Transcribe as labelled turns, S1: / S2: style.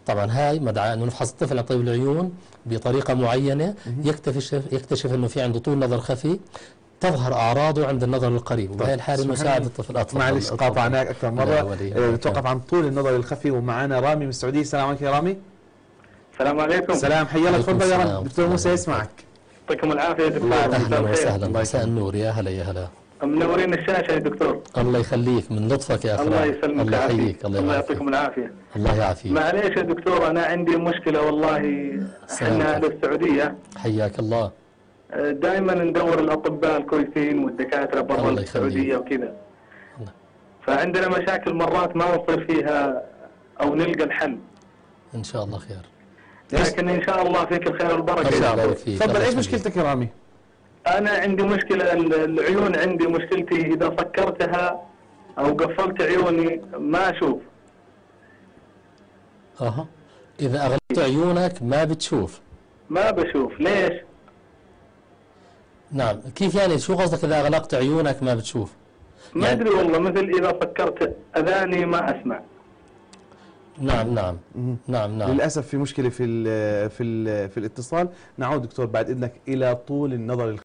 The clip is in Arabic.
S1: طبعا هاي مدعاة انه نفحص الطفل عن طيب العيون بطريقة معينة، يكتشف انه في عنده طول نظر خفي، تظهر اعراضه عند النظر القريب، وبهي الحالة نساعد الطفل. اتفضل.
S2: معلش قاطعناك اكثر مرة. نتوقف عن طول النظر الخفي، ومعنا رامي من السعودية. السلام عليكم يا رامي.
S3: السلام عليكم.
S2: سلام، حيا الله، تفضل يا رامي، دكتور موسى يسمعك.
S3: يعطيكم العافية يا دكتور.
S1: اهلا وسهلا، مساء النور، يا هلا يا هلا.
S3: منورين الشاشة يا دكتور.
S1: الله يخليك، من لطفك يا اخي.
S3: الله يسلمك.
S1: الله يحييك.
S3: الله يعطيكم العافية.
S1: الله يعافيك.
S3: معليش يا دكتور، أنا عندي مشكلة والله. احنا أهل السعودية.
S1: حياك الله.
S3: دائما ندور الأطباء الكويسين والدكاترة برا السعودية وكذا. فعندنا مشاكل مرات ما نصير فيها أو نلقى الحل.
S1: إن شاء الله خير.
S3: لكن إن شاء الله فيك الخير والبركة.
S1: إن شاء الله فيك.
S2: تفضل، إيش مشكلتك يا رامي؟
S3: أنا عندي مشكلة العيون، عندي مشكلتي إذا سكرتها أو قفلت عيوني ما أشوف.
S1: إذا أغلقت عيونك ما بتشوف؟
S3: ما بشوف، ليش؟
S1: نعم، كيف يعني؟ شو قصدك إذا أغلقت عيونك ما بتشوف؟
S3: ما أدري والله، مثل إذا سكرت أذاني ما أسمع.
S1: نعم نعم نعم نعم.
S2: للأسف في مشكلة في الاتصال. نعود دكتور بعد إذنك إلى طول النظر الخفي.